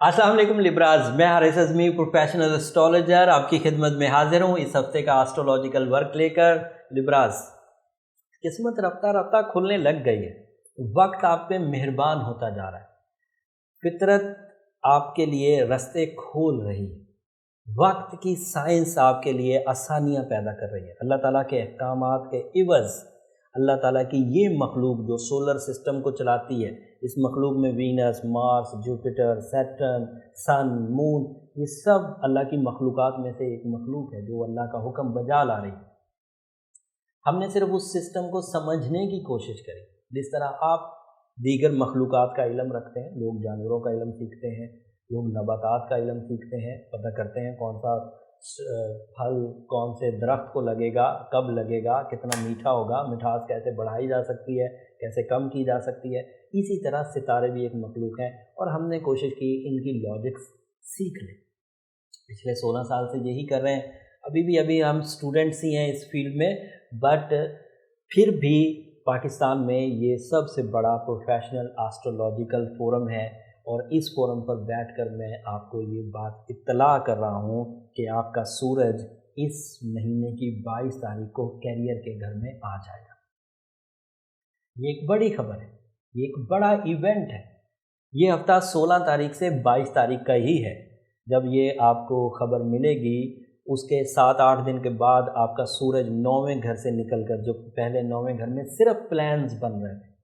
السلام علیکم لیبراز، میں حارث اعظمی پروفیشنل اسٹرالوجر آپ کی خدمت میں حاضر ہوں اس ہفتے کا اسٹرولوجیکل ورک لے کر۔ لیبراز، قسمت رفتہ رفتہ کھلنے لگ گئی ہے، وقت آپ پہ مہربان ہوتا جا رہا ہے، فطرت آپ کے لیے رستے کھول رہی ہے، وقت کی سائنس آپ کے لیے آسانیاں پیدا کر رہی ہے۔ اللہ تعالیٰ کے احکامات کے عوض اللہ تعالیٰ کی یہ مخلوق جو سولر سسٹم کو چلاتی ہے، اس مخلوق میں وینس، مارس، جوپیٹر، سیٹرن، سن، مون، یہ سب اللہ کی مخلوقات میں سے ایک مخلوق ہے جو اللہ کا حکم بجا لا رہی ہے۔ ہم نے صرف اس سسٹم کو سمجھنے کی کوشش کری، جس طرح آپ دیگر مخلوقات کا علم رکھتے ہیں، لوگ جانوروں کا علم سیکھتے ہیں، لوگ نباتات کا علم سیکھتے ہیں، پتہ کرتے ہیں کون سا پھل کون سے درخت کو لگے گا، کب لگے گا، کتنا میٹھا ہوگا، مٹھاس کیسے بڑھائی جا سکتی ہے، کیسے کم کی جا سکتی ہے۔ اسی طرح ستارے بھی ایک مخلوق ہیں اور ہم نے کوشش کی ان کی لاجکس سیکھ لیں۔ پچھلے 16 سال سے یہی کر رہے ہیں، ابھی ہم اسٹوڈنٹس ہی ہیں اس فیلڈ میں، بٹ پھر بھی پاکستان میں یہ سب سے بڑا پروفیشنل آسٹرولوجیکل فورم ہے، اور اس فورم پر بیٹھ کر میں آپ کو یہ بات اطلاع کر رہا ہوں کہ آپ کا سورج اس مہینے کی 22 تاریخ کو کیریئر کے گھر میں آ جائے گا۔ یہ ایک بڑی خبر ہے، یہ ایک بڑا ایونٹ ہے۔ یہ ہفتہ 16 تاریخ سے 22 تاریخ کا ہی ہے۔ جب یہ آپ کو خبر ملے گی، اس کے 7-8 دن کے بعد آپ کا سورج 9ویں گھر سے نکل کر، جو پہلے 9ویں گھر میں صرف پلانز بن رہے تھے،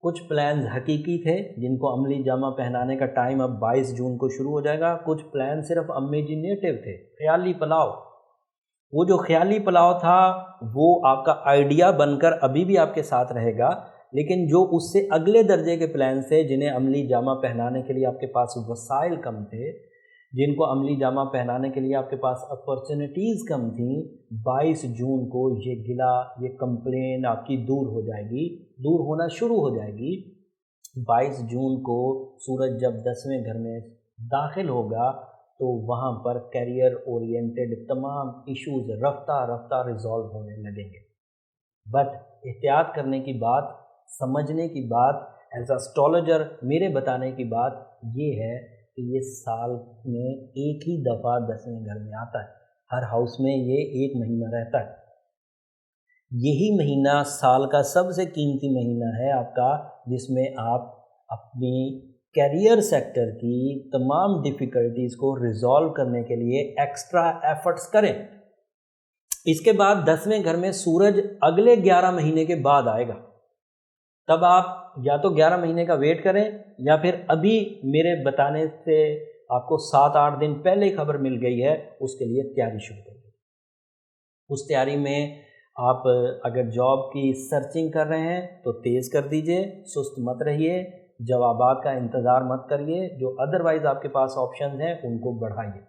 کچھ پلانز حقیقی تھے جن کو عملی جامہ پہنانے کا ٹائم اب 22 جون کو شروع ہو جائے گا، کچھ پلان صرف امیجینیٹو تھے، خیالی پلاؤ۔ وہ جو خیالی پلاؤ تھا وہ آپ کا آئیڈیا بن کر ابھی بھی آپ کے ساتھ رہے گا، لیکن جو اس سے اگلے درجے کے پلانز تھے جنہیں عملی جامہ پہنانے کے لیے آپ کے پاس وسائل کم تھے، جن کو عملی جامہ پہنانے کے لیے آپ کے پاس اپرچونٹیز کم تھیں، 22 جون کو یہ گلہ، یہ کمپلین آپ کی دور ہو جائے گی، دور ہونا شروع ہو جائے گی۔ 22 جون کو سورج جب 10ویں گھر میں داخل ہوگا تو وہاں پر کیریئر اورینٹڈ تمام ایشوز رفتہ رفتہ ریزالو ہونے لگیں گے۔ بٹ احتیاط کرنے کی بات، سمجھنے کی بات، ایز اے اسٹرولوجر میرے بتانے کی بات یہ ہے کہ یہ سال میں ایک ہی دفعہ 10ویں گھر میں آتا ہے، ہر ہاؤس میں یہ ایک مہینہ رہتا ہے۔ یہی مہینہ سال کا سب سے قیمتی مہینہ ہے آپ کا، جس میں آپ اپنی کیریئر سیکٹر کی تمام ڈیفیکلٹیز کو ریزالو کرنے کے لیے ایکسٹرا ایفرٹس کریں۔ اس کے بعد 10ویں گھر میں سورج اگلے 11 مہینے کے بعد آئے گا، تب آپ یا تو 11 مہینے کا ویٹ کریں یا پھر ابھی میرے بتانے سے آپ کو 7-8 دن پہلے خبر مل گئی ہے، اس کے لیے تیاری شروع کر دیں۔ اس تیاری میں آپ اگر جاب کی سرچنگ کر رہے ہیں تو تیز کر دیجئے، سست مت رہیے، جوابات کا انتظار مت کریے، جو ادروائز آپ کے پاس آپشنز ہیں ان کو بڑھائیے۔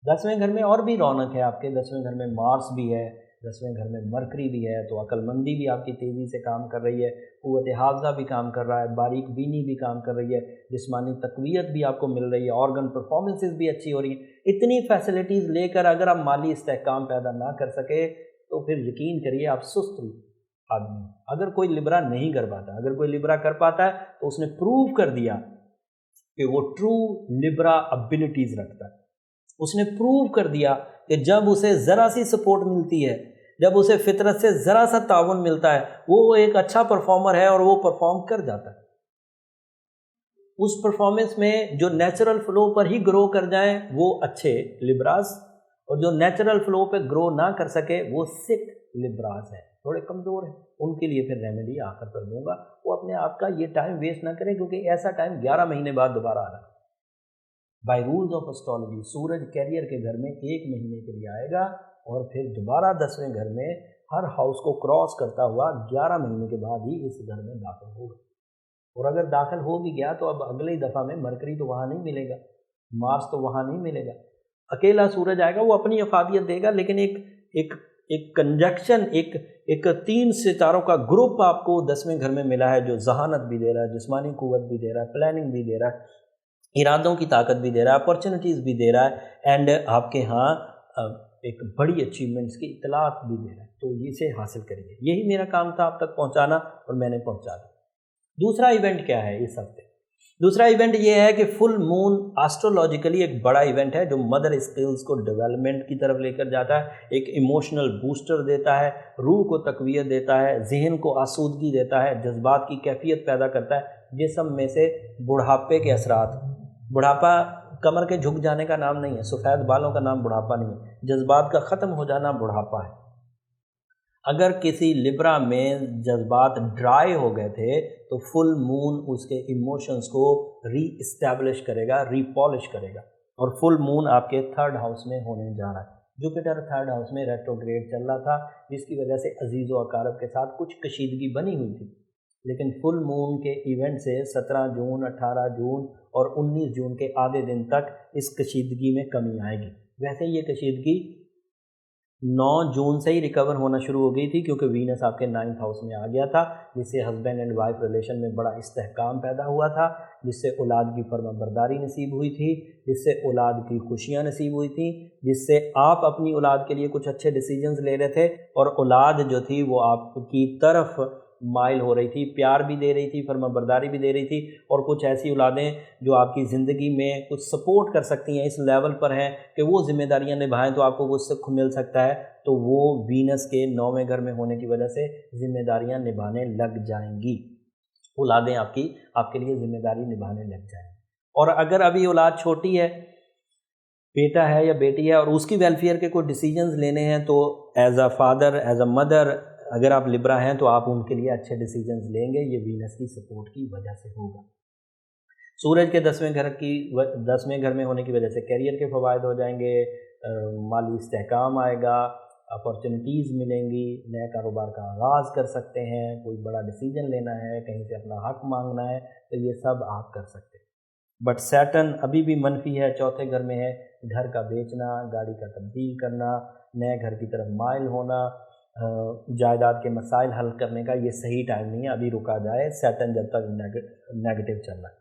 10ویں گھر میں اور بھی رونق ہے آپ کے، 10ویں گھر میں مارس بھی ہے، 10ویں گھر میں مرکری بھی ہے، تو عقل مندی بھی آپ کی تیزی سے کام کر رہی ہے، قوت حافظہ بھی کام کر رہا ہے، باریک بینی بھی کام کر رہی ہے، جسمانی تقویت بھی آپ کو مل رہی ہے، آرگن پرفارمنسز بھی اچھی ہو رہی ہیں۔ اتنی فیسلٹیز لے کر اگر آپ مالی استحکام پیدا نہ کر سکے تو پھر یقین کریے آپ سست آدمی ہیں۔ اگر کوئی لبرا نہیں کر پاتا، اگر کوئی لبرا کر پاتا ہے تو اس نے پروو کر دیا کہ وہ ٹرو لبرا ابیلٹیز رکھتا ہے۔ اس نے پروو کر دیا کہ جب اسے ذرا سی سپورٹ ملتی ہے، جب اسے فطرت سے ذرا سا تعاون ملتا ہے، وہ ایک اچھا پرفارمر ہے اور وہ پرفارم کر جاتا ہے۔ اس پرفارمنس میں جو نیچرل فلو پر ہی گرو کر جائیں وہ اچھے لبراز، اور جو نیچرل فلو پہ گرو نہ کر سکے وہ سک لبراز ہیں، تھوڑے کمزور ہیں۔ ان کے لیے پھر ریمیڈی آخر کر دوں گا، وہ اپنے آپ کا یہ ٹائم ویسٹ نہ کریں، کیونکہ ایسا ٹائم 11 مہینے بعد دوبارہ آ رہا ہے۔ بائی رولز آف اسٹرالوجی سورج کیریئر کے گھر میں 1 مہینے کے لیے آئے گا اور پھر دوبارہ 10ویں گھر میں ہر ہاؤس کو کراس کرتا ہوا 11 مہینے کے بعد ہی اس گھر میں داخل ہوگا۔ اور اگر داخل ہو بھی گیا تو اب اگلی دفعہ میں مرکری تو وہاں نہیں ملے گا، مارس تو وہاں نہیں ملے گا، اکیلا سورج آئے گا، وہ اپنی افادیت دے گا، لیکن ایک کنجکشن، ایک 3 ستاروں کا گروپ آپ کو 10ویں گھر میں ملا ہے، جو ذہانت بھی دے رہا ہے، جسمانی قوت بھی دے رہا ہے، پلاننگ بھی دے رہا ہے، ارادوں کی طاقت بھی دے رہا ہے، اپرچونٹیز بھی دے رہا ہے، اینڈ آپ کے ہاں ایک بڑی اچیومنٹس کی اطلاعات بھی دے رہا ہے، تو اسے حاصل کریے۔ یہی میرا کام تھا آپ تک پہنچانا، اور میں نے پہنچا دیا۔ دوسرا ایونٹ کیا ہے اس ہفتے؟ दूसरा इवेंट ये है कि फुल मून एस्ट्रोलॉजिकली एक बड़ा इवेंट है जो मदर स्किल्स को डेवलपमेंट की तरफ लेकर जाता है, एक इमोशनल बूस्टर देता है, रूह को तक़वियत देता है, जहन को आसूदगी देता है, जज्बात की कैफियत पैदा करता है। जिस्म में से बुढ़ापे के असरात, बुढ़ापा कमर के झुक जाने का नाम नहीं है, सफ़ेद बालों का नाम बुढ़ापा नहीं है, जज्बात का ख़त्म हो जाना बुढ़ापा है। अगर किसी लिब्रा में जज्बात ड्राई हो गए थे तो फुल मून उसके इमोशंस को री इस्टेब्लिश करेगा, रीपॉलिश करेगा। और फुल मून आपके थर्ड हाउस में होने जा रहा है। जुपिटर थर्ड हाउस में रेट्रोग्रेड चल रहा था, जिसकी वजह से अजीज़ व अकारब के साथ कुछ कशीदगी बनी हुई थी, लेकिन फुल मून के इवेंट से 17 जून, 18 जून और 19 जून के आधे दिन तक इस कशीदगी में कमी आएगी। वैसे ये कशीदगी 9 जून से ही रिकवर होना शुरू हो गई थी, क्योंकि वीनस आपके 9th हाउस में आ गया था, जिससे हस्बैंड एंड वाइफ रिलेशन में बड़ा इस्तेहकाम पैदा हुआ था, जिससे औलाद की फर्माबरदारी नसीब हुई थी, जिससे औलाद की खुशियां नसीब हुई थी, जिससे आप अपनी औलाद के लिए कुछ अच्छे डिसीजंस ले रहे थे और औलाद जो थी वो आपकी तरफ माइल हो रही थी, प्यार भी दे रही थी, फर्माबरदारी भी दे रही थी। और कुछ ऐसी औलादें जो आपकी ज़िंदगी में कुछ सपोर्ट कर सकती हैं, इस लेवल पर हैं कि वो ज़िम्मेदारियां निभाएं तो आपको कुछ सुख मिल सकता है, तो वो वीनस के 9वें घर में होने की वजह से ज़िम्मेदारियां निभाने लग जाएंगी। औलादें आपके लिए ज़िम्मेदारी निभाने लग जाएंगी। और अगर अभी औलाद छोटी है, बेटा है या बेटी है, और उसकी वेलफेयर के कोई डिसीजंस लेने हैं, तो as a father, as a mother, अगर आप लिब्रा हैं तो आप उनके लिए अच्छे डिसीजंस लेंगे। ये वीनस की सपोर्ट की वजह से होगा। सूरज के 10वें घर में होने की वजह से कैरियर के फ़वायद हो जाएंगे, माली इस्तेहकाम आएगा, अपॉर्चुनिटीज़ मिलेंगी, नए कारोबार का आगाज़ कर सकते हैं, कोई बड़ा डिसीजन लेना है, कहीं से अपना हक मांगना है, तो ये सब आप कर सकते हैं। बट सैटर्न अभी भी मनफी है, चौथे घर में है। घर का बेचना, गाड़ी का तब्दील करना, नए घर की तरफ माइल होना, जायदाद के मसाइल हल करने का ये सही टाइम नहीं है, अभी रुका जाए, सैटर्न जब तक नेगेटिव चल रहा है।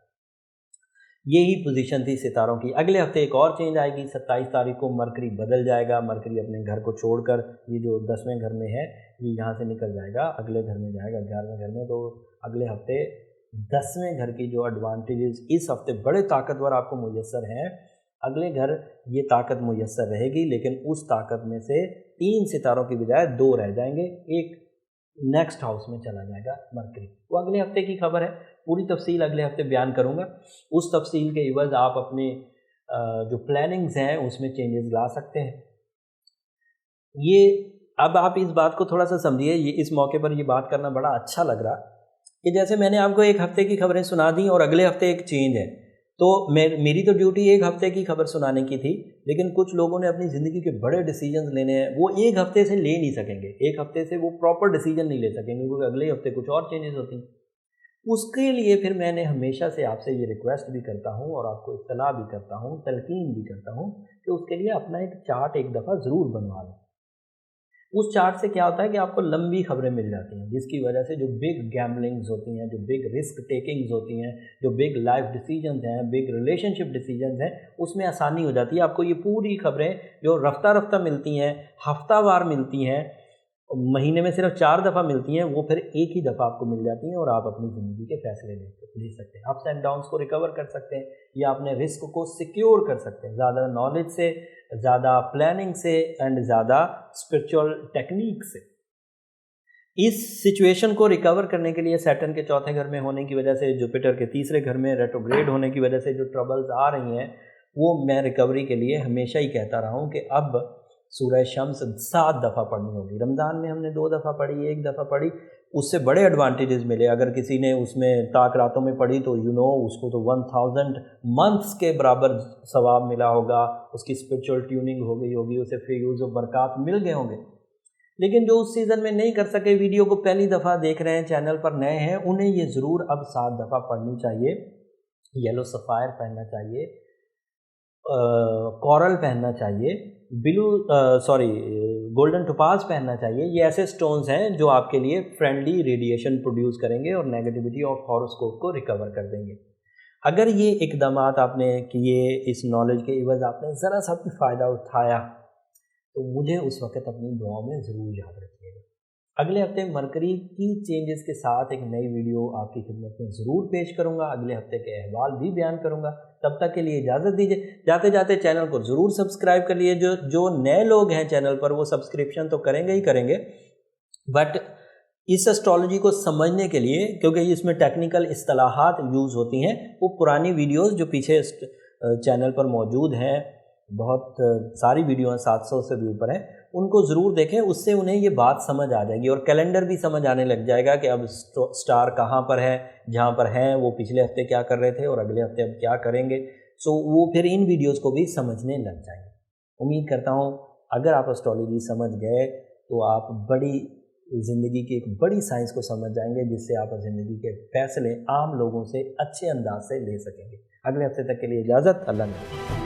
यही पोजीशन थी सितारों की। अगले हफ्ते एक और चेंज आएगी, 27 तारीख को मरकरी बदल जाएगा। मरकरी अपने घर को छोड़कर, ये जो 10वें घर में है, ये यहाँ से निकल जाएगा, अगले घर में जाएगा, 11वें घर में। तो अगले हफ्ते 10वें घर की जो एडवांटेजेस इस हफ्ते बड़े ताकतवर आपको मुयस्सर हैं, अगले घर ये ताकत मुयस्सर रहेगी, लेकिन उस ताकत में से 3 सितारों की बजाय 2 रह जाएंगे, एक नेक्स्ट हाउस में चला जाएगा मरकरी। वो अगले हफ्ते की खबर है, पूरी तफसील अगले हफ्ते बयान करूँगा। उस तफसील के इवज़ आप अपने जो प्लानिंग्स हैं उसमें चेंजेस ला सकते हैं। ये अब आप इस बात को थोड़ा सा समझिए, ये इस मौके पर ये बात करना बड़ा अच्छा लग रहा कि जैसे मैंने आपको एक हफ्ते की खबरें सुना दी और अगले हफ्ते एक चेंज है, तो मेरी तो ड्यूटी एक हफ्ते की खबर सुनाने की थी, लेकिन कुछ लोगों ने अपनी ज़िंदगी के बड़े डिसीजंस लेने हैं, वो एक हफ्ते से ले नहीं सकेंगे, एक हफ्ते से वो प्रॉपर डिसीजन नहीं ले सकेंगे, क्योंकि अगले हफ्ते कुछ और चेंजेस होती हैं। उसके लिए फिर मैंने हमेशा से आपसे ये रिक्वेस्ट भी करता हूँ और आपको इत्तला भी करता हूँ, तलकीन भी करता हूँ कि उसके लिए अपना एक चार्ट एक दफ़ा ज़रूर बनवा लें। उस चार्ट से क्या होता है कि आपको लंबी खबरें मिल जाती हैं, जिसकी वजह से जो बिग गैम्बलिंग्स होती हैं, जो बिग रिस्क टेकिंग्स होती हैं, जो बिग लाइफ डिसीजंस हैं, बिग रिलेशनशिप डिसीजंस हैं, उसमें आसानी हो जाती है। आपको ये पूरी खबरें जो रफ्ता रफ्ता मिलती हैं, हफ्तावार मिलती हैं, महीने में सिर्फ 4 दफ़ा मिलती हैं, वो फिर एक ही दफ़ा आपको मिल जाती हैं और आप अपनी ज़िंदगी के फैसले ले सकते हैं, अप्स एंड डाउन्स को रिकवर कर सकते हैं, या अपने रिस्क को सिक्योर कर सकते हैं, ज़्यादा नॉलेज से, ज़्यादा प्लानिंग से एंड ज़्यादा स्पिरिचुअल टेक्निक से। इस सिचुएशन को रिकवर करने के लिए सैटर्न के चौथे घर में होने की वजह से, जुपिटर के तीसरे घर में रेट्रोग्रेड होने की वजह से जो ट्रबल्स आ रही हैं, वो मैं रिकवरी के लिए हमेशा ही कहता रहा हूँ कि अब सूरह शम्स 7 दफ़ा पढ़नी होगी। रमज़ान में हमने 2 दफ़ा पढ़ी, 1 दफ़ा पढ़ी, उससे बड़े एडवांटेजेस मिले। अगर किसी ने उसमें ताक रातों में पढ़ी तो उसको तो 1000 मंथ्स के बराबर सवाब मिला होगा, उसकी स्पिरिचुअल ट्यूनिंग हो गई होगी, उसे फ्यूज़ और बरक़ात मिल गए होंगे। लेकिन जो उस सीज़न में नहीं कर सके, वीडियो को पहली दफ़ा देख रहे हैं, चैनल पर नए हैं, उन्हें ये ज़रूर अब 7 दफ़ा पढ़नी चाहिए। येलो सफ़ायर पहनना चाहिए, कॉरल पहनना चाहिए, गोल्डन टोपाज पहनना चाहिए। ये ऐसे स्टोन्स हैं जो आपके लिए फ्रेंडली रेडिएशन प्रोड्यूस करेंगे और नेगेटिविटी ऑफ हॉरोस्कोप को रिकवर कर देंगे। अगर ये इक़दामात आपने किए, इस नॉलेज के इवज़ आपने ज़रा सा भी फ़ायदा उठाया, तो मुझे उस वक़्त अपनी दुआओं में ज़रूर याद रखिएगा। अगले हफ्ते मरकरी की चेंजेस के साथ एक नई वीडियो आपकी खिदमत में ज़रूर पेश करूंगा। अगले हफ्ते के अहवाल भी बयान करूंगा। तब तक के लिए इजाज़त दीजिए। जाते जाते चैनल को ज़रूर सब्सक्राइब कर लिए। जो नए लोग हैं चैनल पर वो सब्सक्रिप्शन तो करेंगे ही करेंगे, बट इस एस्ट्रोलॉजी को समझने के लिए, क्योंकि इसमें टेक्निकल इस्तिलाहात यूज़ होती हैं, वो पुरानी वीडियोस जो पीछे चैनल पर मौजूद हैं, बहुत सारी वीडियो हैं, 700 से भी ऊपर हैं, उनको ज़रूर देखें। उससे उन्हें ये बात समझ आ जाएगी और कैलेंडर भी समझ आने लग जाएगा कि अब स्टार कहाँ पर है, जहाँ पर हैं वो पिछले हफ्ते क्या कर रहे थे और अगले हफ्ते अब क्या करेंगे। सो वो फिर इन वीडियोज़ को भी समझने लग जाएंगे। उम्मीद करता हूँ अगर आप एस्ट्रोलॉजी समझ गए तो आप ज़िंदगी की एक बड़ी साइंस को समझ जाएंगे, जिससे आप ज़िंदगी के फैसले आम लोगों से अच्छे अंदाज से ले सकेंगे। अगले हफ्ते तक के लिए इजाज़त। अल्लाह ने।